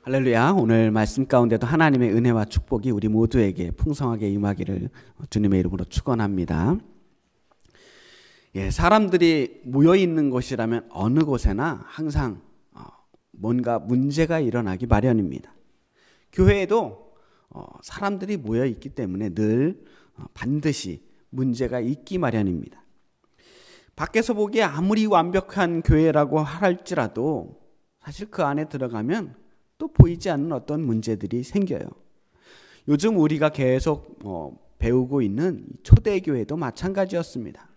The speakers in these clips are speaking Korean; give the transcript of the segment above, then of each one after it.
할렐루야. 오늘 말씀 가운데도 하나님의 은혜와 축복이 우리 모두에게 풍성하게 임하기를 주님의 이름으로 축원합니다. 사람들이 모여 있는 곳이라면 어느 곳에나 항상 뭔가 문제가 일어나기 마련입니다. 교회에도 사람들이 모여 있기 때문에 늘 반드시 문제가 있기 마련입니다. 밖에서 보기에 아무리 완벽한 교회라고 할지라도 사실 그 안에 들어가면 또 보이지 않는 어떤 문제들이 생겨요. 요즘 우리가 계속 배우고 있는 초대교회도 마찬가지였습니다.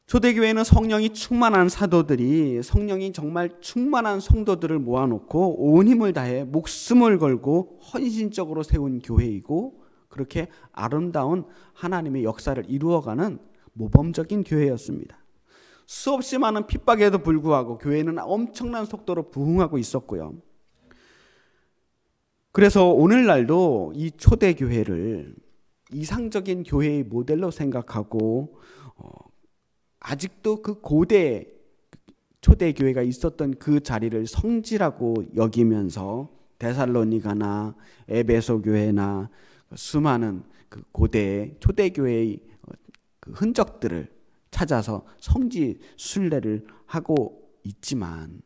초대교회는 성령이 충만한 사도들이 성령이 정말 충만한 성도들을 모아놓고 온 힘을 다해 목숨을 걸고 헌신적으로 세운 교회이고, 그렇게 아름다운 하나님의 역사를 이루어가는 모범적인 교회였습니다. 수없이 많은 핍박에도 불구하고 교회는 엄청난 속도로 부흥하고 있었고요. 그래서 오늘날도 이 초대교회를 이상적인 교회의 모델로 생각하고 아직도 그 고대 초대교회가 있었던 그 자리를 성지라고 여기면서 데살로니가나 에베소 교회나 수많은 그 고대 초대교회의 그 흔적들을 찾아서 성지 순례를 하고 있지만,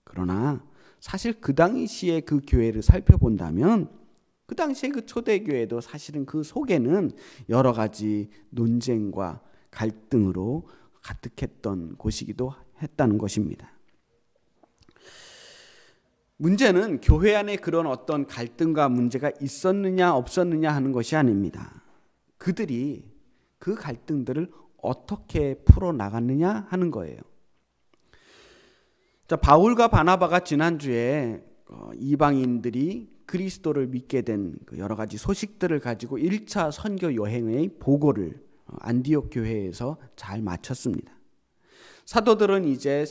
그러나 사실 그 당시에 그 교회를 살펴본다면 그 당시에 그 초대교회도 사실은 그 속에는 여러 가지 논쟁과 갈등으로 가득했던 곳이기도 했다는 것입니다. 문제는 교회 안에 그런 어떤 갈등과 문제가 있었느냐 없었느냐 하는 것이 아닙니다. 그들이 그 갈등들을 어떻게 풀어나갔느냐 하는 거예요. 자, 바울과 바나바가 지난주에 이방인들이 그리스도를 믿게 된 여러 가지 소식들을 가지고 1차 선교 여행의 보고를 안디옥 교회에서 잘 마쳤습니다. 사도들은 이제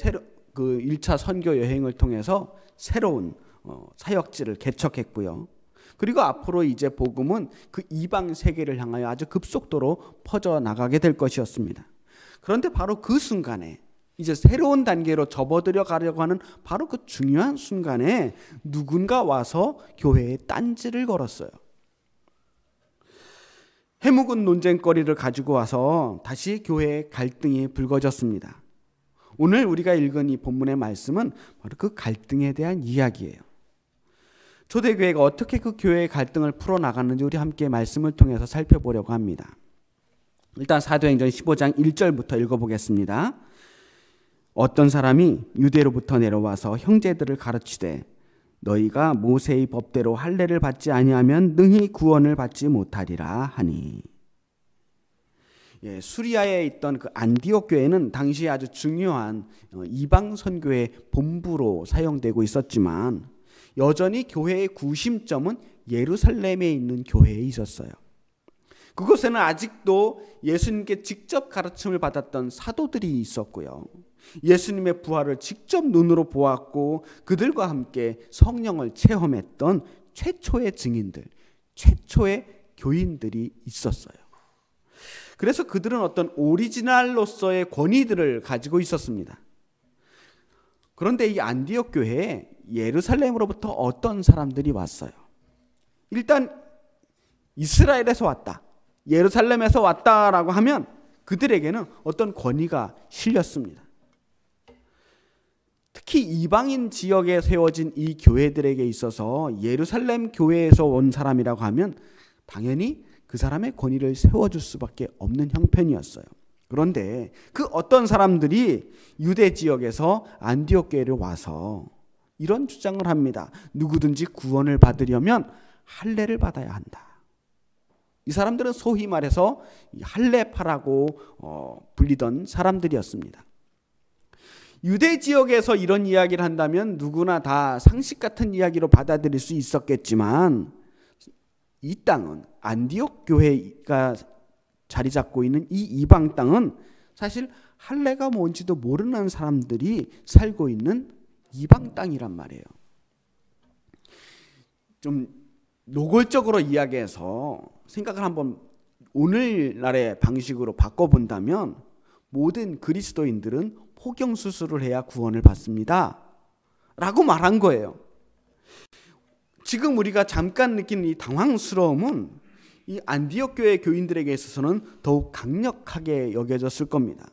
그 1차 선교 여행을 통해서 새로운 사역지를 개척했고요. 그리고 앞으로 이제 복음은 그 이방 세계를 향하여 아주 급속도로 퍼져나가게 될 것이었습니다. 그런데 바로 그 순간에, 이제 새로운 단계로 접어들어 가려고 하는 바로 그 중요한 순간에 누군가 와서 교회에 딴지를 걸었어요. 해묵은 논쟁거리를 가지고 와서 다시 교회의 갈등이 불거졌습니다. 오늘 우리가 읽은 이 본문의 말씀은 바로 그 갈등에 대한 이야기예요. 초대교회가 어떻게 그 교회의 갈등을 풀어나갔는지 우리 함께 말씀을 통해서 살펴보려고 합니다. 일단 사도행전 15장 1절부터 읽어보겠습니다. 어떤 사람이 유대로부터 내려와서 형제들을 가르치되 너희가 모세의 법대로 할례를 받지 아니하면 능히 구원을 받지 못하리라 하니. 수리아에 있던 그 안디옥 교회는 당시에 아주 중요한 이방 선교의 본부로 사용되고 있었지만 여전히 교회의 구심점은 예루살렘에 있는 교회에 있었어요. 그곳에는 아직도 예수님께 직접 가르침을 받았던 사도들이 있었고요. 예수님의 부활을 직접 눈으로 보았고 그들과 함께 성령을 체험했던 최초의 증인들, 최초의 교인들이 있었어요. 그래서 그들은 어떤 오리지널로서의 권위들을 가지고 있었습니다. 그런데 이 안디옥 교회에 예루살렘으로부터 어떤 사람들이 왔어요. 일단 이스라엘에서 왔다, 예루살렘에서 왔다라고 하면 그들에게는 어떤 권위가 실렸습니다. 특히 이방인 지역에 세워진 이 교회들에게 있어서 예루살렘 교회에서 온 사람이라고 하면 당연히 그 사람의 권위를 세워줄 수밖에 없는 형편이었어요. 그런데 그 어떤 사람들이 유대 지역에서 안디옥 교회를 와서 이런 주장을 합니다. 누구든지 구원을 받으려면 할례를 받아야 한다. 이 사람들은 소위 말해서 할례파라고 불리던 사람들이었습니다. 유대 지역에서 이런 이야기를 한다면 누구나 다 상식 같은 이야기로 받아들일 수 있었겠지만, 이 땅은 안디옥 교회가 자리 잡고 있는 이 이방 땅은 사실 할례가 뭔지도 모르는 사람들이 살고 있는 이방 땅이란 말이에요. 좀 노골적으로 이야기해서 생각을 한번 오늘날의 방식으로 바꿔본다면 모든 그리스도인들은 포경수술을 해야 구원을 받습니다 라고 말한 거예요. 지금 우리가 잠깐 느끼는 이 당황스러움은 이 안디옥 교회 교인들에게 있어서는 더욱 강력하게 여겨졌을 겁니다.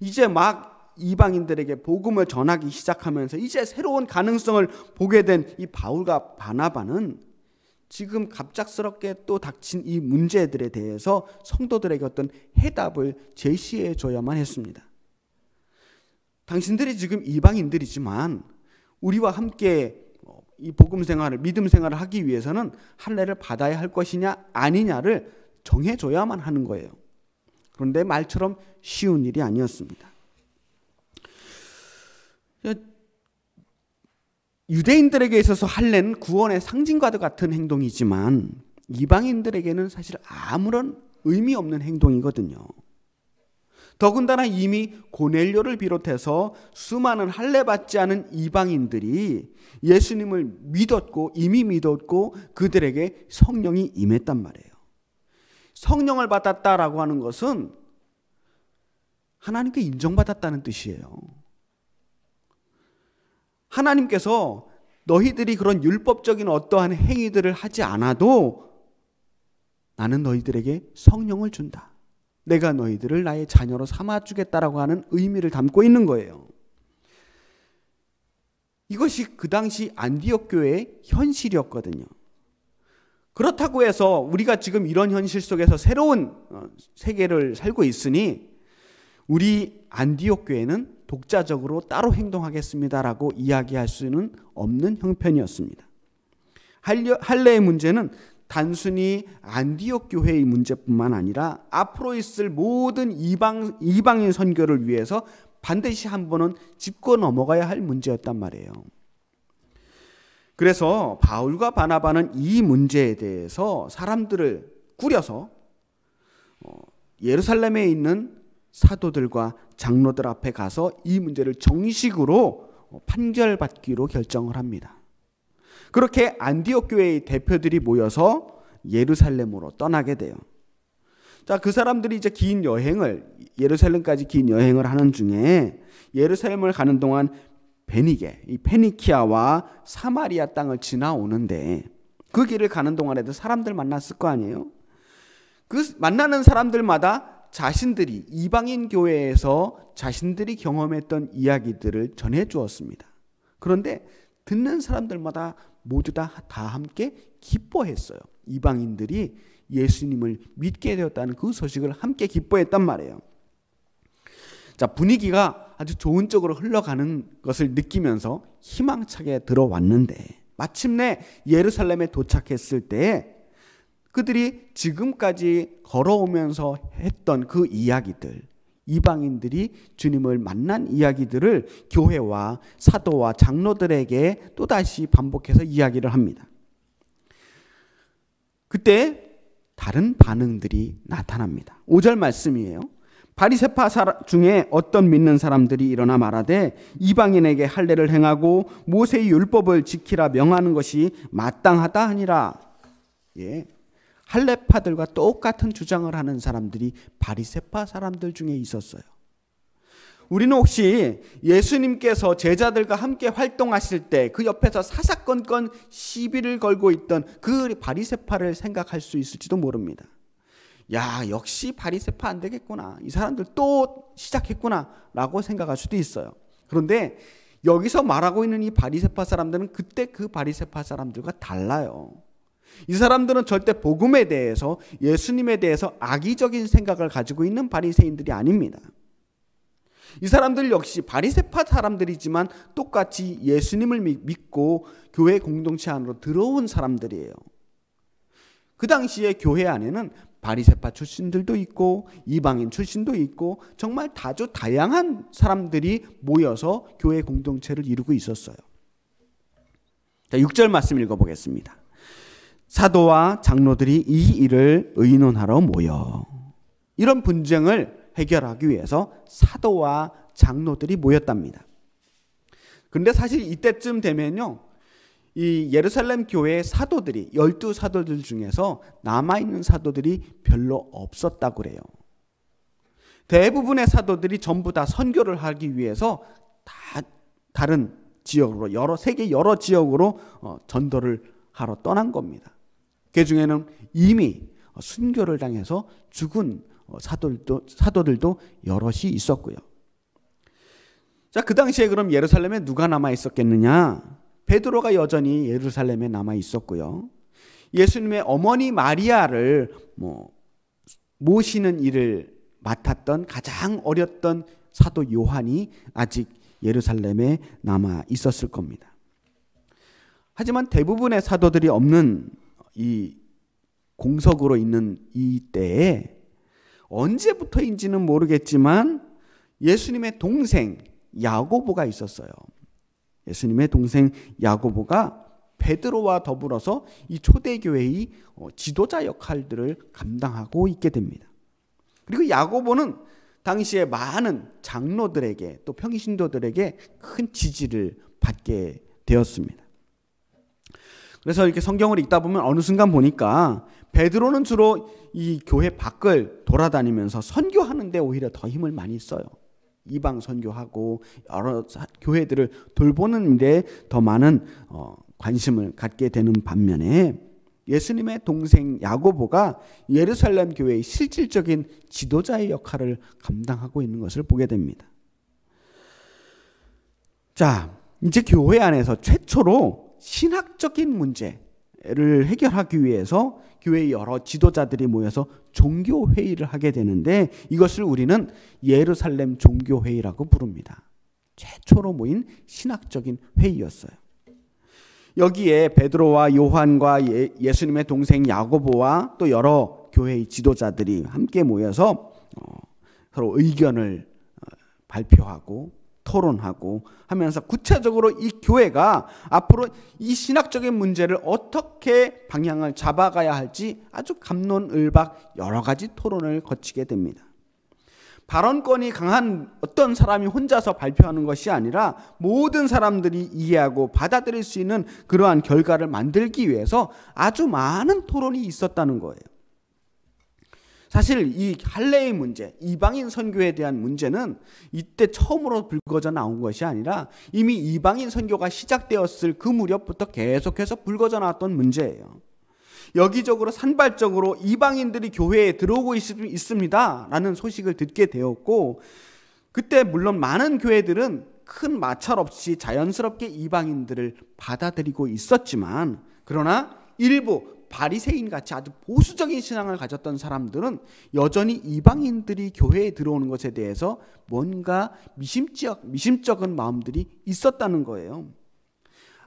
이제 막 이방인들에게 복음을 전하기 시작하면서 이제 새로운 가능성을 보게 된 이 바울과 바나바는 지금 갑작스럽게 또 닥친 이 문제들에 대해서 성도들에게 어떤 해답을 제시해 줘야만 했습니다. 당신들이 지금 이방인들이지만 우리와 함께 이 복음 생활을, 믿음 생활을 하기 위해서는 할례를 받아야 할 것이냐 아니냐를 정해줘야만 하는 거예요. 그런데 말처럼 쉬운 일이 아니었습니다. 유대인들에게 있어서 할례는 구원의 상징과도 같은 행동이지만 이방인들에게는 사실 아무런 의미 없는 행동이거든요. 더군다나 이미 고넬료를 비롯해서 수많은 할례 받지 않은 이방인들이 예수님을 이미 믿었고 그들에게 성령이 임했단 말이에요. 성령을 받았다라고 하는 것은 하나님께 인정받았다는 뜻이에요. 하나님께서 너희들이 그런 율법적인 어떠한 행위들을 하지 않아도 나는 너희들에게 성령을 준다. 내가 너희들을 나의 자녀로 삼아주겠다라고 하는 의미를 담고 있는 거예요. 이것이 그 당시 안디옥 교회의 현실이었거든요. 그렇다고 해서 우리가 지금 이런 현실 속에서 새로운 세계를 살고 있으니 우리 안디옥 교회는 독자적으로 따로 행동하겠습니다라고 이야기할 수는 없는 형편이었습니다. 할례의 문제는 단순히 안디옥 교회의 문제뿐만 아니라 앞으로 있을 모든 이방인 선교를 위해서 반드시 한 번은 짚고 넘어가야 할 문제였단 말이에요. 그래서 바울과 바나바는 이 문제에 대해서 사람들을 꾸려서 예루살렘에 있는 사도들과 장로들 앞에 가서 이 문제를 정식으로 판결받기로 결정을 합니다. 그렇게 안디옥 교회의 대표들이 모여서 예루살렘으로 떠나게 돼요. 자, 그 사람들이 이제 예루살렘까지 긴 여행을 하는 중에 예루살렘을 가는 동안 이 페니키아와 사마리아 땅을 지나오는데 그 길을 가는 동안에도 사람들 만났을 거 아니에요? 그 만나는 사람들마다 자신들이 이방인 교회에서 자신들이 경험했던 이야기들을 전해 주었습니다. 그런데 듣는 사람들마다 모두 다 함께 기뻐했어요. 이방인들이 예수님을 믿게 되었다는 그 소식을 함께 기뻐했단 말이에요. 자, 분위기가 아주 좋은 쪽으로 흘러가는 것을 느끼면서 희망차게 들어왔는데 마침내 예루살렘에 도착했을 때 그들이 지금까지 걸어오면서 했던 그 이야기들, 이방인들이 주님을 만난 이야기들을 교회와 사도와 장로들에게 또다시 반복해서 이야기를 합니다. 그때 다른 반응들이 나타납니다. 5절 말씀이에요. 바리새파 중에 어떤 믿는 사람들이 일어나 말하되 이방인에게 할례를 행하고 모세의 율법을 지키라 명하는 것이 마땅하다 하니라. 예. 할례파들과 똑같은 주장을 하는 사람들이 바리새파 사람들 중에 있었어요. 우리는 혹시 예수님께서 제자들과 함께 활동하실 때 그 옆에서 사사건건 시비를 걸고 있던 그 바리새파를 생각할 수 있을지도 모릅니다. 야, 역시 바리새파 안 되겠구나. 이 사람들 또 시작했구나 라고 생각할 수도 있어요. 그런데 여기서 말하고 있는 이 바리새파 사람들은 그때 그 바리새파 사람들과 달라요. 이 사람들은 절대 복음에 대해서, 예수님에 대해서 악의적인 생각을 가지고 있는 바리새인들이 아닙니다. 이 사람들 역시 바리새파 사람들이지만 똑같이 예수님을 믿고 교회 공동체 안으로 들어온 사람들이에요. 그 당시에 교회 안에는 바리새파 출신들도 있고 이방인 출신도 있고 정말 아주 다양한 사람들이 모여서 교회 공동체를 이루고 있었어요. 자, 6절 말씀 읽어보겠습니다. 사도와 장로들이 이 일을 의논하러 모여. 이런 분쟁을 해결하기 위해서 사도와 장로들이 모였답니다. 그런데 사실 이때쯤 되면요, 이 예루살렘 교회의 사도들이 12사도들 중에서 남아있는 사도들이 별로 없었다고 그래요. 대부분의 사도들이 전부 다 선교를 하기 위해서 다 다른 지역으로 세계 여러 지역으로 전도를 하러 떠난 겁니다. 그 중에는 이미 순교를 당해서 죽은 사도들도 여럿이 있었고요. 자, 그 당시에 그럼 예루살렘에 누가 남아 있었겠느냐? 베드로가 여전히 예루살렘에 남아 있었고요. 예수님의 어머니 마리아를 모시는 일을 맡았던 가장 어렸던 사도 요한이 아직 예루살렘에 남아 있었을 겁니다. 하지만 대부분의 사도들이 없는 이 공석으로 있는 이 때에 언제부터인지는 모르겠지만 예수님의 동생 야고보가 있었어요. 예수님의 동생 야고보가 베드로와 더불어서 이 초대교회의 지도자 역할들을 감당하고 있게 됩니다. 그리고 야고보는 당시에 많은 장로들에게 또 평신도들에게 큰 지지를 받게 되었습니다. 그래서 이렇게 성경을 읽다 보면 어느 순간 보니까 베드로는 주로 이 교회 밖을 돌아다니면서 선교하는 데 오히려 더 힘을 많이 써요. 이방 선교하고 여러 교회들을 돌보는 데 더 많은 관심을 갖게 되는 반면에 예수님의 동생 야고보가 예루살렘 교회의 실질적인 지도자의 역할을 감당하고 있는 것을 보게 됩니다. 자, 이제 교회 안에서 최초로 신학적인 문제를 해결하기 위해서 교회의 여러 지도자들이 모여서 종교회의를 하게 되는데 이것을 우리는 예루살렘 종교회의라고 부릅니다. 최초로 모인 신학적인 회의였어요. 여기에 베드로와 요한과 예수님의 동생 야고보와 또 여러 교회의 지도자들이 함께 모여서 서로 의견을 발표하고 토론하고 하면서 구체적으로 이 교회가 앞으로 이 신학적인 문제를 어떻게 방향을 잡아가야 할지 아주 갑론을박 여러 가지 토론을 거치게 됩니다. 발언권이 강한 어떤 사람이 혼자서 발표하는 것이 아니라 모든 사람들이 이해하고 받아들일 수 있는 그러한 결과를 만들기 위해서 아주 많은 토론이 있었다는 거예요. 사실 이 할례의 문제, 이방인 선교에 대한 문제는 이때 처음으로 불거져 나온 것이 아니라 이미 이방인 선교가 시작되었을 그 무렵부터 계속해서 불거져 나왔던 문제예요. 여기저기로 산발적으로 이방인들이 교회에 들어오고 있습니다 라는 소식을 듣게 되었고, 그때 물론 많은 교회들은 큰 마찰 없이 자연스럽게 이방인들을 받아들이고 있었지만, 그러나 일부 바리새인같이 아주 보수적인 신앙을 가졌던 사람들은 여전히 이방인들이 교회에 들어오는 것에 대해서 뭔가 미심쩍은 마음들이 있었다는 거예요.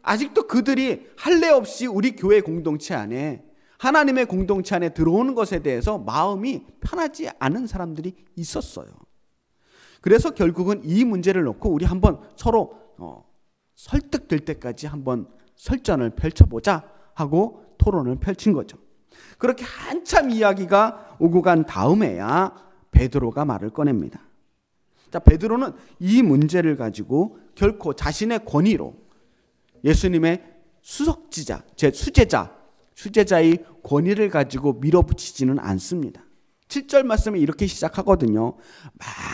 아직도 그들이 할례 없이 우리 교회 공동체 안에, 하나님의 공동체 안에 들어오는 것에 대해서 마음이 편하지 않은 사람들이 있었어요. 그래서 결국은 이 문제를 놓고 우리 한번 서로 설득될 때까지 한번 설전을 펼쳐보자 하고 토론을 펼친 거죠. 그렇게 한참 이야기가 오고 간 다음에야 베드로가 말을 꺼냅니다. 자, 베드로는 이 문제를 가지고 결코 자신의 권위로 예수님의 수제자의 권위를 가지고 밀어붙이지는 않습니다. 7절 말씀에 이렇게 시작하거든요.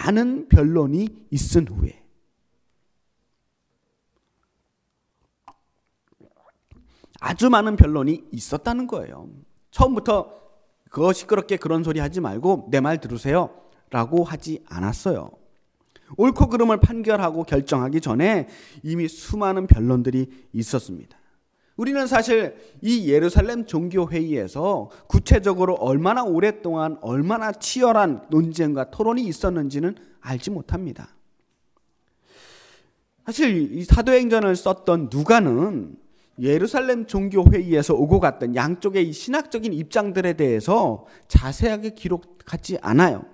많은 변론이 있은 후에. 아주 많은 변론이 있었다는 거예요. 처음부터 그거 시끄럽게 그런 소리 하지 말고 내 말 들으세요 라고 하지 않았어요. 옳고 그름을 판결하고 결정하기 전에 이미 수많은 변론들이 있었습니다. 우리는 사실 이 예루살렘 종교회의에서 구체적으로 얼마나 오랫동안 얼마나 치열한 논쟁과 토론이 있었는지는 알지 못합니다. 사실 이 사도행전을 썼던 누가는 예루살렘 종교회의에서 오고 갔던 양쪽의 이 신학적인 입장들에 대해서 자세하게 기록하지 않아요.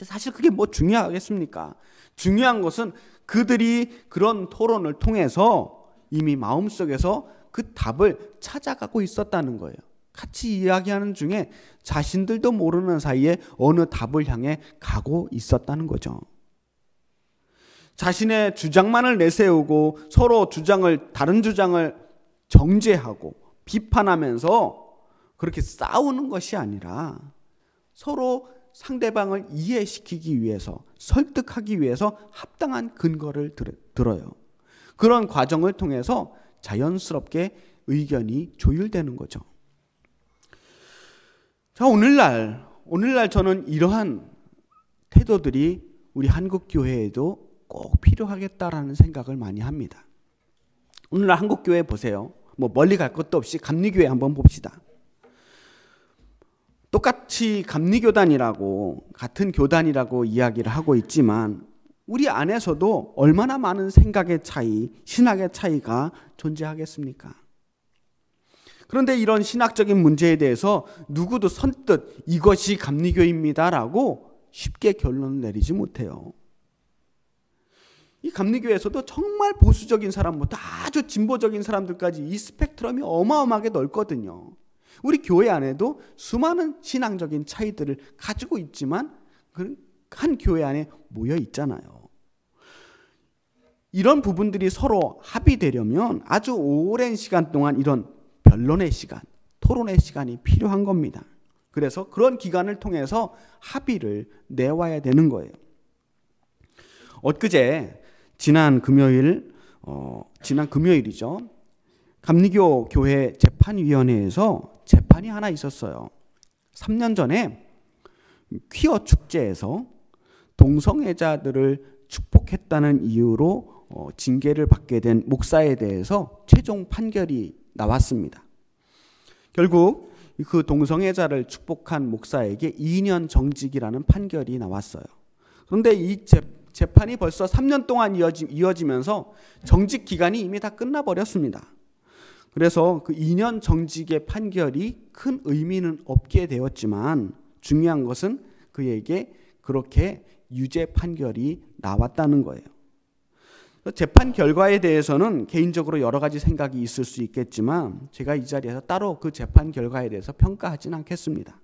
사실 그게 뭐 중요하겠습니까? 중요한 것은 그들이 그런 토론을 통해서 이미 마음속에서 그 답을 찾아가고 있었다는 거예요. 같이 이야기하는 중에 자신들도 모르는 사이에 어느 답을 향해 가고 있었다는 거죠. 자신의 주장만을 내세우고 서로 다른 주장을 정죄하고 비판하면서 그렇게 싸우는 것이 아니라 서로 상대방을 이해시키기 위해서, 설득하기 위해서 합당한 근거를 들어요. 그런 과정을 통해서 자연스럽게 의견이 조율되는 거죠. 자, 오늘날 저는 이러한 태도들이 우리 한국 교회에도 꼭 필요하겠다라는 생각을 많이 합니다. 오늘날 한국 교회 보세요. 멀리 갈 것도 없이 감리교회 한번 봅시다. 똑같이 감리교단이라고, 같은 교단이라고 이야기를 하고 있지만 우리 안에서도 얼마나 많은 생각의 차이, 신학의 차이가 존재하겠습니까? 그런데 이런 신학적인 문제에 대해서 누구도 선뜻 이것이 감리교입니다라고 쉽게 결론을 내리지 못해요. 이 감리교에서도 정말 보수적인 사람부터 아주 진보적인 사람들까지 이 스펙트럼이 어마어마하게 넓거든요. 우리 교회 안에도 수많은 신앙적인 차이들을 가지고 있지만 한 교회 안에 모여 있잖아요. 이런 부분들이 서로 합의되려면 아주 오랜 시간 동안 이런 변론의 시간, 토론의 시간이 필요한 겁니다. 그래서 그런 기간을 통해서 합의를 내와야 되는 거예요. 엊그제 지난 금요일이죠. 감리교 교회 재판위원회에서 재판이 하나 있었어요. 3년 전에 퀴어 축제에서 동성애자들을 축복했다는 이유로 징계를 받게 된 목사에 대해서 최종 판결이 나왔습니다. 결국 그 동성애자를 축복한 목사에게 2년 정직이라는 판결이 나왔어요. 그런데 이 재판이 벌써 3년 동안 이어지면서 정직 기간이 이미 다 끝나버렸습니다. 그래서 그 2년 정직의 판결이 큰 의미는 없게 되었지만 중요한 것은 그에게 그렇게 유죄 판결이 나왔다는 거예요. 재판 결과에 대해서는 개인적으로 여러 가지 생각이 있을 수 있겠지만 제가 이 자리에서 따로 그 재판 결과에 대해서 평가하지는 않겠습니다.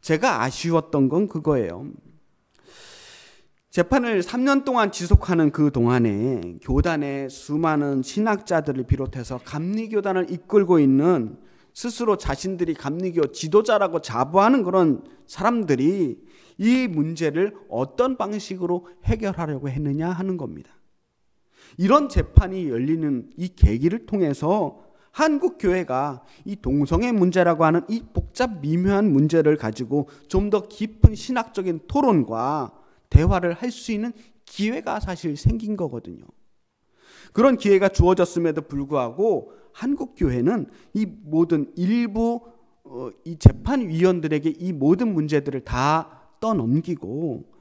제가 아쉬웠던 건 그거예요. 재판을 3년 동안 지속하는 그 동안에 교단의 수많은 신학자들을 비롯해서 감리교단을 이끌고 있는 스스로 자신들이 감리교 지도자라고 자부하는 그런 사람들이 이 문제를 어떤 방식으로 해결하려고 했느냐 하는 겁니다. 이런 재판이 열리는 이 계기를 통해서 한국 교회가 이 동성애 문제라고 하는 이 복잡 미묘한 문제를 가지고 좀 더 깊은 신학적인 토론과 대화를 할 수 있는 기회가 사실 생긴 거거든요. 그런 기회가 주어졌음에도 불구하고 한국 교회는 이 모든 일부 이 재판위원들에게 이 모든 문제들을 다 떠넘기고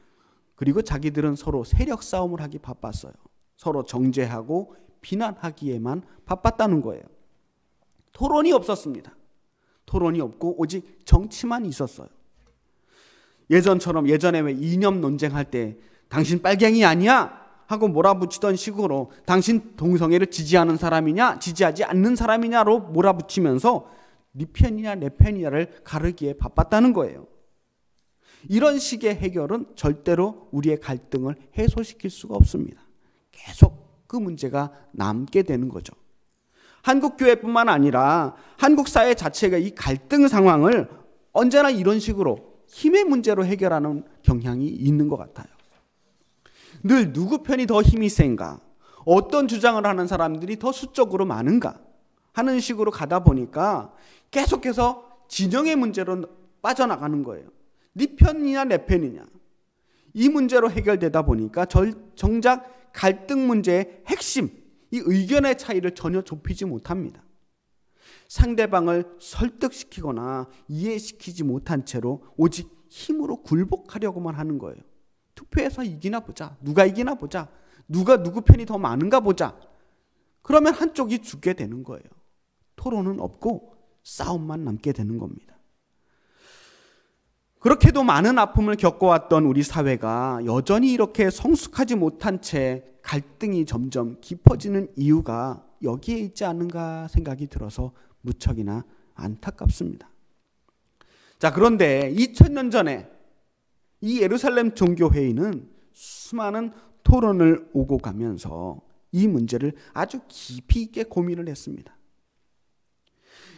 그리고 자기들은 서로 세력 싸움을 하기 바빴어요. 서로 정죄하고 비난하기에만 바빴다는 거예요. 토론이 없었습니다. 토론이 없고 오직 정치만 있었어요. 예전에 왜 이념 논쟁할 때 당신 빨갱이 아니야? 하고 몰아붙이던 식으로 당신 동성애를 지지하는 사람이냐 지지하지 않는 사람이냐로 몰아붙이면서 네 편이냐 내 편이냐를 가르기에 바빴다는 거예요. 이런 식의 해결은 절대로 우리의 갈등을 해소시킬 수가 없습니다. 계속 그 문제가 남게 되는 거죠. 한국 교회뿐만 아니라 한국 사회 자체가 이 갈등 상황을 언제나 이런 식으로 힘의 문제로 해결하는 경향이 있는 것 같아요. 늘 누구 편이 더 힘이 센가? 어떤 주장을 하는 사람들이 더 수적으로 많은가? 하는 식으로 가다 보니까 계속해서 진영의 문제로 빠져나가는 거예요. 네 편이냐 내 편이냐. 이 문제로 해결되다 보니까 정작 갈등 문제의 핵심, 이 의견의 차이를 전혀 좁히지 못합니다. 상대방을 설득시키거나 이해시키지 못한 채로 오직 힘으로 굴복하려고만 하는 거예요. 투표해서 이기나 보자. 누가 이기나 보자. 누가 누구 편이 더 많은가 보자. 그러면 한쪽이 죽게 되는 거예요. 토론은 없고 싸움만 남게 되는 겁니다. 그렇게도 많은 아픔을 겪어왔던 우리 사회가 여전히 이렇게 성숙하지 못한 채 갈등이 점점 깊어지는 이유가 여기에 있지 않은가 생각이 들어서 무척이나 안타깝습니다. 자, 그런데 2000년 전에 이 예루살렘 종교회의는 수많은 토론을 오고 가면서 이 문제를 아주 깊이 있게 고민을 했습니다.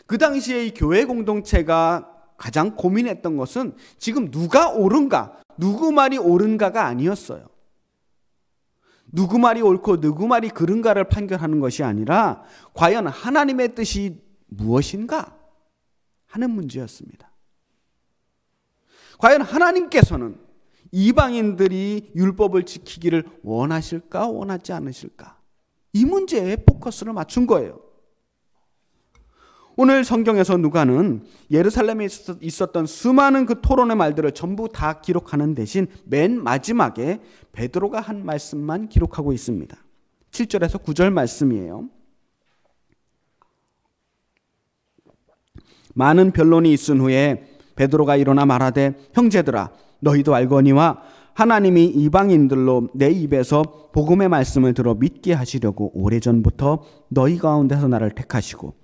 그 당시에 이 교회 공동체가 가장 고민했던 것은 지금 누가 옳은가, 누구 말이 옳은가가 아니었어요. 누구 말이 옳고 누구 말이 그른가를 판결하는 것이 아니라 과연 하나님의 뜻이 무엇인가 하는 문제였습니다. 과연 하나님께서는 이방인들이 율법을 지키기를 원하실까 원하지 않으실까? 이 문제에 포커스를 맞춘 거예요. 오늘 성경에서 누가는 예루살렘에 있었던 수많은 그 토론의 말들을 전부 다 기록하는 대신 맨 마지막에 베드로가 한 말씀만 기록하고 있습니다. 7절에서 9절 말씀이에요. 많은 변론이 있은 후에 베드로가 일어나 말하되 형제들아 너희도 알거니와 하나님이 이방인들로 내 입에서 복음의 말씀을 들어 믿게 하시려고 오래전부터 너희 가운데서 나를 택하시고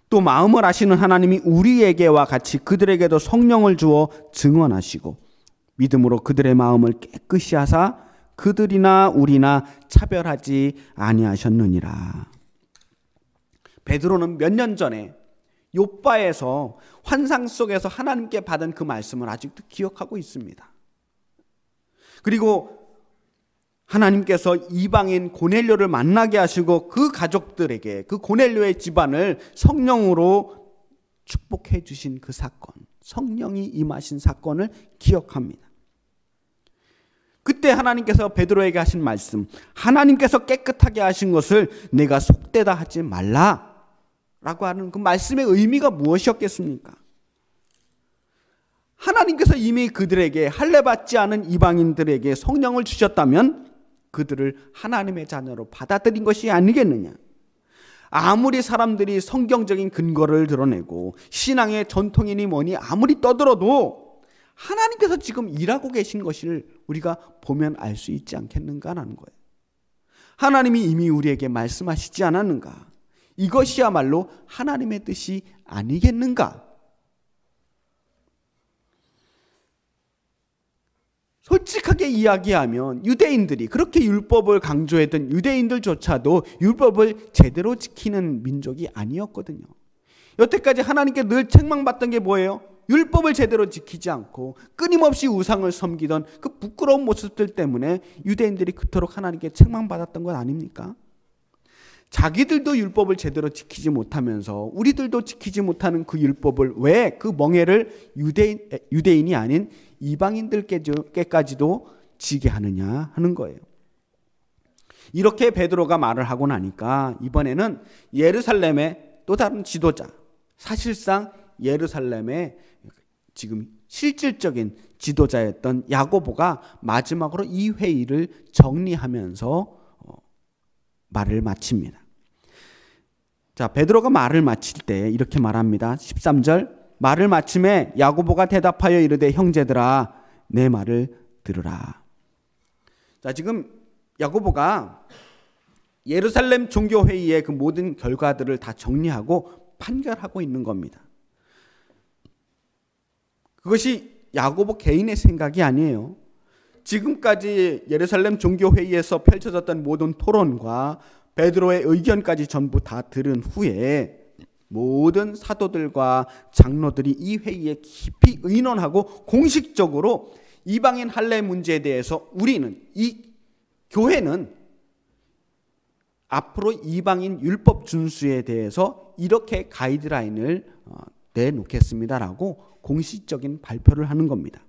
또 마음을 아시는 하나님이 우리에게와 같이 그들에게도 성령을 주어 증언하시고 믿음으로 그들의 마음을 깨끗이 하사 그들이나 우리나 차별하지 아니하셨느니라. 베드로는 몇 년 전에 욥바에서 환상 속에서 하나님께 받은 그 말씀을 아직도 기억하고 있습니다. 그리고 하나님께서 이방인 고넬료를 만나게 하시고 그 가족들에게 그 고넬료의 집안을 성령으로 축복해 주신 그 사건, 성령이 임하신 사건을 기억합니다. 그때 하나님께서 베드로에게 하신 말씀, 하나님께서 깨끗하게 하신 것을 내가 속되다 하지 말라 라고 하는 그 말씀의 의미가 무엇이었겠습니까? 하나님께서 이미 그들에게 할례받지 않은 이방인들에게 성령을 주셨다면 그들을 하나님의 자녀로 받아들인 것이 아니겠느냐. 아무리 사람들이 성경적인 근거를 드러내고 신앙의 전통이니 뭐니 아무리 떠들어도 하나님께서 지금 일하고 계신 것을 우리가 보면 알 수 있지 않겠는가라는 거예요. 하나님이 이미 우리에게 말씀하시지 않았는가? 이것이야말로 하나님의 뜻이 아니겠는가? 솔직하게 이야기하면 유대인들이 그렇게 율법을 강조했던 유대인들조차도 율법을 제대로 지키는 민족이 아니었거든요. 여태까지 하나님께 늘 책망받던 게 뭐예요? 율법을 제대로 지키지 않고 끊임없이 우상을 섬기던 그 부끄러운 모습들 때문에 유대인들이 그토록 하나님께 책망받았던 것 아닙니까? 자기들도 율법을 제대로 지키지 못하면서 우리들도 지키지 못하는 그 율법을 왜 그 멍에를 유대인이 아닌 이방인들께까지도 지게 하느냐 하는 거예요. 이렇게 베드로가 말을 하고 나니까 이번에는 예루살렘의 또 다른 지도자, 사실상 예루살렘의 지금 실질적인 지도자였던 야고보가 마지막으로 이 회의를 정리하면서 말을 마칩니다. 자, 베드로가 말을 마칠 때 이렇게 말합니다. 13절 말을 마침에 야고보가 대답하여 이르되 형제들아 내 말을 들으라. 자, 지금 야고보가 예루살렘 종교회의의 그 모든 결과들을 다 정리하고 판결하고 있는 겁니다. 그것이 야고보 개인의 생각이 아니에요. 지금까지 예루살렘 종교회의에서 펼쳐졌던 모든 토론과 베드로의 의견까지 전부 다 들은 후에 모든 사도들과 장로들이 이 회의에 깊이 의논하고 공식적으로 이방인 할례 문제에 대해서 우리는 이 교회는 앞으로 이방인 율법 준수에 대해서 이렇게 가이드라인을 내놓겠습니다라고 공식적인 발표를 하는 겁니다.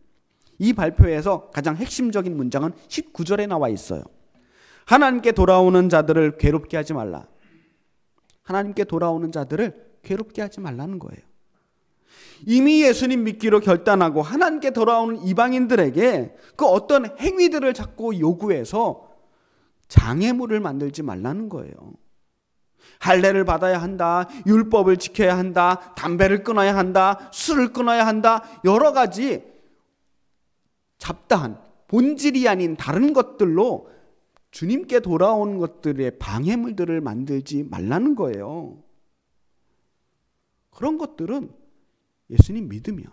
이 발표에서 가장 핵심적인 문장은 19절에 나와 있어요. 하나님께 돌아오는 자들을 괴롭게 하지 말라. 하나님께 돌아오는 자들을 괴롭게 하지 말라는 거예요. 이미 예수님 믿기로 결단하고 하나님께 돌아오는 이방인들에게 그 어떤 행위들을 자꾸 요구해서 장애물을 만들지 말라는 거예요. 할례를 받아야 한다, 율법을 지켜야 한다, 담배를 끊어야 한다, 술을 끊어야 한다, 여러 가지 잡다한 본질이 아닌 다른 것들로 주님께 돌아오는 것들의 방해물들을 만들지 말라는 거예요. 그런 것들은 예수님 믿으면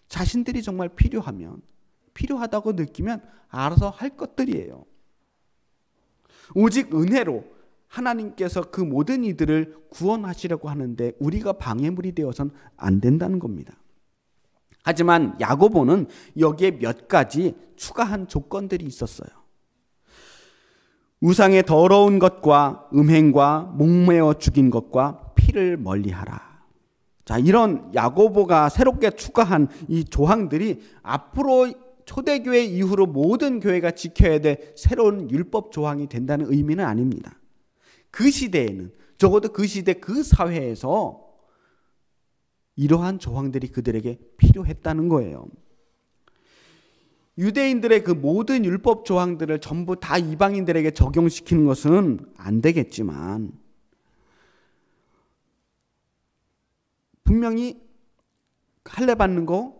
자신들이 정말 필요하면 필요하다고 느끼면 알아서 할 것들이에요. 오직 은혜로 하나님께서 그 모든 이들을 구원하시려고 하는데 우리가 방해물이 되어서는 안 된다는 겁니다. 하지만 야고보는 여기에 몇 가지 추가한 조건들이 있었어요. 우상의 더러운 것과 음행과 목매어 죽인 것과 피를 멀리하라. 자, 이런 야고보가 새롭게 추가한 이 조항들이 앞으로 초대교회 이후로 모든 교회가 지켜야 될 새로운 율법 조항이 된다는 의미는 아닙니다. 그 시대에는, 적어도 그 시대 그 사회에서 이러한 조항들이 그들에게 필요했다는 거예요. 유대인들의 그 모든 율법 조항들을 전부 다 이방인들에게 적용시키는 것은 안 되겠지만 분명히 할례 받는 거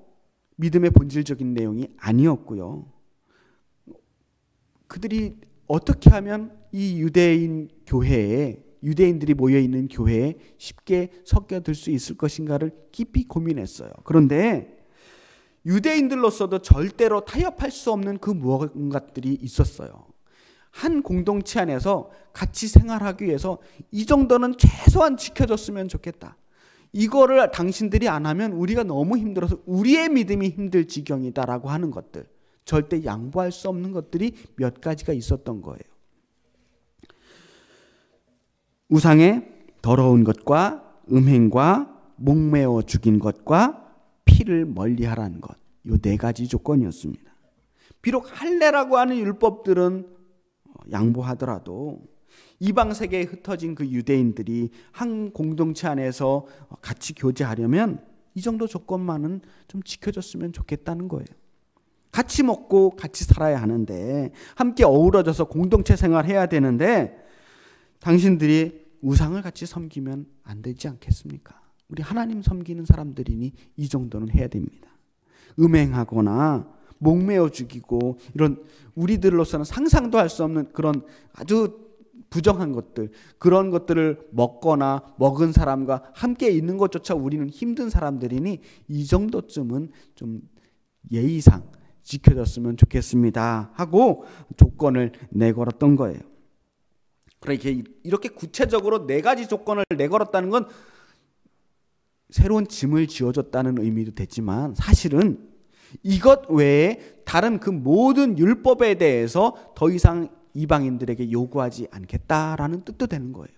믿음의 본질적인 내용이 아니었고요. 그들이 어떻게 하면 이 유대인 교회에, 유대인들이 모여있는 교회에 쉽게 섞여들 수 있을 것인가를 깊이 고민했어요. 그런데 유대인들로서도 절대로 타협할 수 없는 그 무언가들이 있었어요. 한 공동체 안에서 같이 생활하기 위해서 이 정도는 최소한 지켜줬으면 좋겠다. 이거를 당신들이 안 하면 우리가 너무 힘들어서 우리의 믿음이 힘들 지경이다라고 하는 것들, 절대 양보할 수 없는 것들이 몇 가지가 있었던 거예요. 우상의 더러운 것과 음행과 목매어 죽인 것과 피를 멀리하라는 것, 이 네 가지 조건이었습니다. 비록 할례라고 하는 율법들은 양보하더라도 이방 세계에 흩어진 그 유대인들이 한 공동체 안에서 같이 교제하려면 이 정도 조건만은 좀 지켜줬으면 좋겠다는 거예요. 같이 먹고 같이 살아야 하는데, 함께 어우러져서 공동체 생활해야 되는데 당신들이 우상을 같이 섬기면 안 되지 않겠습니까? 우리 하나님 섬기는 사람들이니 이 정도는 해야 됩니다. 음행하거나 목매어 죽이고 이런 우리들로서는 상상도 할 수 없는 그런 아주 부정한 것들, 그런 것들을 먹거나 먹은 사람과 함께 있는 것조차 우리는 힘든 사람들이니 이 정도쯤은 좀 예의상 지켜졌으면 좋겠습니다 하고 조건을 내걸었던 거예요. 그러니까 이렇게 구체적으로 네 가지 조건을 내걸었다는 건 새로운 짐을 지어줬다는 의미도 되지만 사실은 이것 외에 다른 그 모든 율법에 대해서 더 이상 이방인들에게 요구하지 않겠다라는 뜻도 되는 거예요.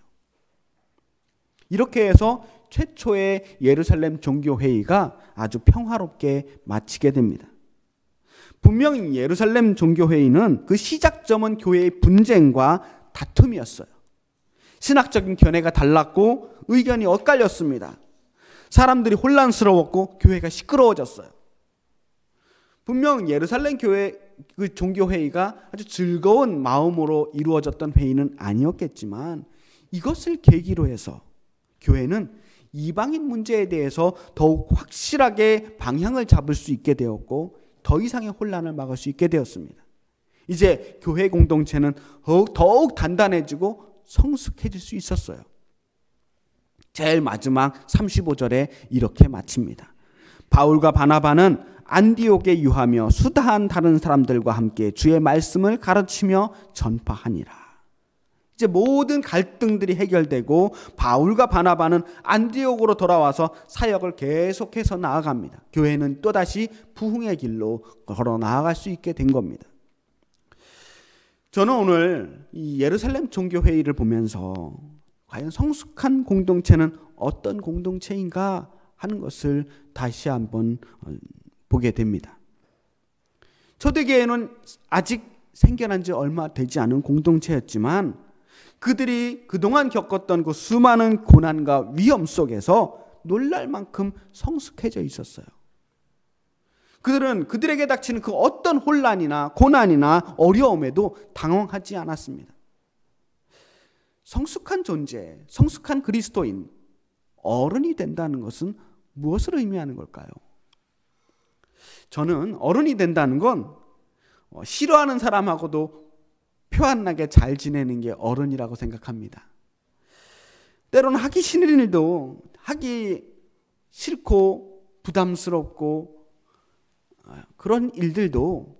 이렇게 해서 최초의 예루살렘 종교회의가 아주 평화롭게 마치게 됩니다. 분명히 예루살렘 종교회의는 그 시작점은 교회의 분쟁과 다툼이었어요. 신학적인 견해가 달랐고 의견이 엇갈렸습니다. 사람들이 혼란스러웠고 교회가 시끄러워졌어요. 분명 예루살렘 교회 그 종교회의가 아주 즐거운 마음으로 이루어졌던 회의는 아니었겠지만 이것을 계기로 해서 교회는 이방인 문제에 대해서 더욱 확실하게 방향을 잡을 수 있게 되었고 더 이상의 혼란을 막을 수 있게 되었습니다. 이제 교회 공동체는 더욱 단단해지고 성숙해질 수 있었어요. 제일 마지막 35절에 이렇게 마칩니다. 바울과 바나바는 안디옥에 유하며 수다한 다른 사람들과 함께 주의 말씀을 가르치며 전파하니라. 이제 모든 갈등들이 해결되고 바울과 바나바는 안디옥으로 돌아와서 사역을 계속해서 나아갑니다. 교회는 또다시 부흥의 길로 걸어 나아갈 수 있게 된 겁니다. 저는 오늘 이 예루살렘 종교회의를 보면서 과연 성숙한 공동체는 어떤 공동체인가 하는 것을 다시 한번 보게 됩니다. 초대교회는 아직 생겨난 지 얼마 되지 않은 공동체였지만 그들이 그동안 겪었던 그 수많은 고난과 위험 속에서 놀랄 만큼 성숙해져 있었어요. 그들은 그들에게 닥치는 그 어떤 혼란이나 고난이나 어려움에도 당황하지 않았습니다. 성숙한 존재, 성숙한 그리스도인, 어른이 된다는 것은 무엇을 의미하는 걸까요? 저는 어른이 된다는 건 싫어하는 사람하고도 표 안 나게 잘 지내는 게 어른이라고 생각합니다. 때로는 하기 싫은 일도 하기 싫고 부담스럽고 그런 일들도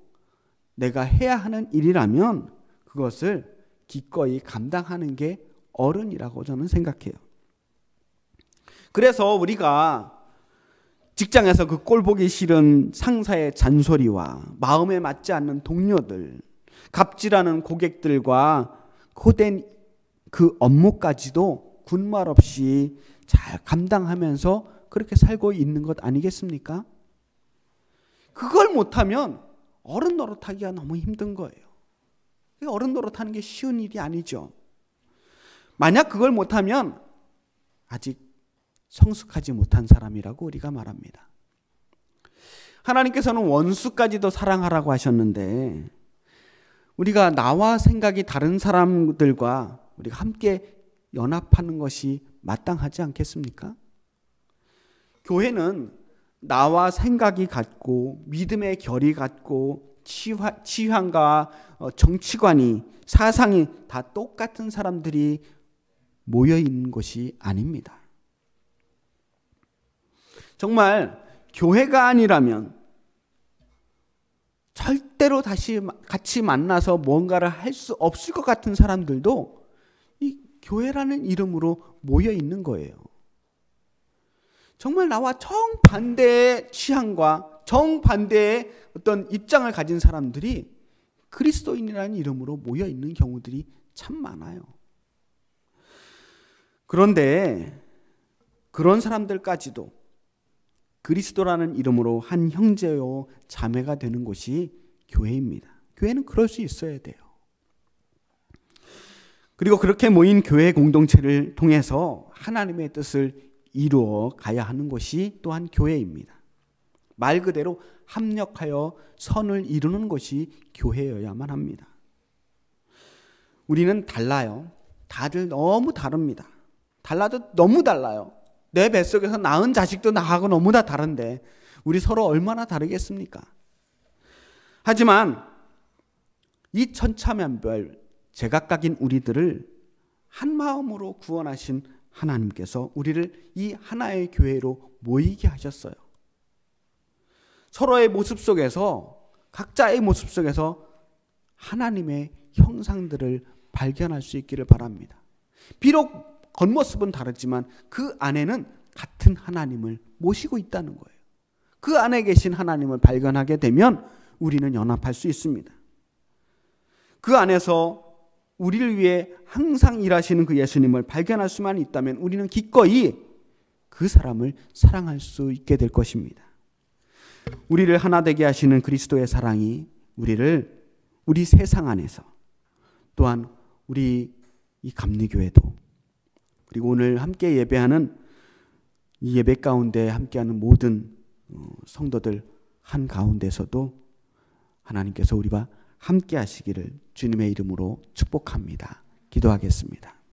내가 해야 하는 일이라면 그것을 기꺼이 감당하는 게 어른이라고 저는 생각해요. 그래서 우리가 직장에서 그 꼴 보기 싫은 상사의 잔소리와 마음에 맞지 않는 동료들, 갑질하는 고객들과 고된 그 업무까지도 군말 없이 잘 감당하면서 그렇게 살고 있는 것 아니겠습니까? 그걸 못하면 어른 노릇하기가 너무 힘든 거예요. 어른 노릇하는 게 쉬운 일이 아니죠. 만약 그걸 못하면 아직 성숙하지 못한 사람이라고 우리가 말합니다. 하나님께서는 원수까지도 사랑하라고 하셨는데 우리가 나와 생각이 다른 사람들과 우리가 함께 연합하는 것이 마땅하지 않겠습니까? 교회는 나와 생각이 같고 믿음의 결이 같고 취향과 정치관이 사상이 다 똑같은 사람들이 모여 있는 것이 아닙니다. 정말 교회가 아니라면 절대로 다시 같이 만나서 뭔가를 할 수 없을 것 같은 사람들도 이 교회라는 이름으로 모여 있는 거예요. 정말 나와 정반대의 취향과 정반대의 어떤 입장을 가진 사람들이 그리스도인이라는 이름으로 모여 있는 경우들이 참 많아요. 그런데 그런 사람들까지도 그리스도라는 이름으로 한 형제요 자매가 되는 곳이 교회입니다. 교회는 그럴 수 있어야 돼요. 그리고 그렇게 모인 교회 공동체를 통해서 하나님의 뜻을 이루어 가야 하는 것이 또한 교회입니다. 말 그대로 합력하여 선을 이루는 것이 교회여야만 합니다. 우리는 달라요. 다들 너무 다릅니다. 달라도 너무 달라요. 내 뱃속에서 낳은 자식도 나하고 너무나 다른데 우리 서로 얼마나 다르겠습니까? 하지만 이 천차만별 제각각인 우리들을 한 마음으로 구원하신 하나님께서 우리를 이 하나의 교회로 모이게 하셨어요. 서로의 모습 속에서 각자의 모습 속에서 하나님의 형상들을 발견할 수 있기를 바랍니다. 비록 겉모습은 다르지만 그 안에는 같은 하나님을 모시고 있다는 거예요. 그 안에 계신 하나님을 발견하게 되면 우리는 연합할 수 있습니다. 그 안에서 우리를 위해 항상 일하시는 그 예수님을 발견할 수만 있다면 우리는 기꺼이 그 사람을 사랑할 수 있게 될 것입니다. 우리를 하나 되게 하시는 그리스도의 사랑이 우리 세상 안에서 또한 우리 이 감리교회도 그리고 오늘 함께 예배하는 이 예배 가운데 함께하는 모든 성도들 한 가운데서도 하나님께서 우리와 함께 하시기를 주님의 이름으로 축복합니다. 기도하겠습니다.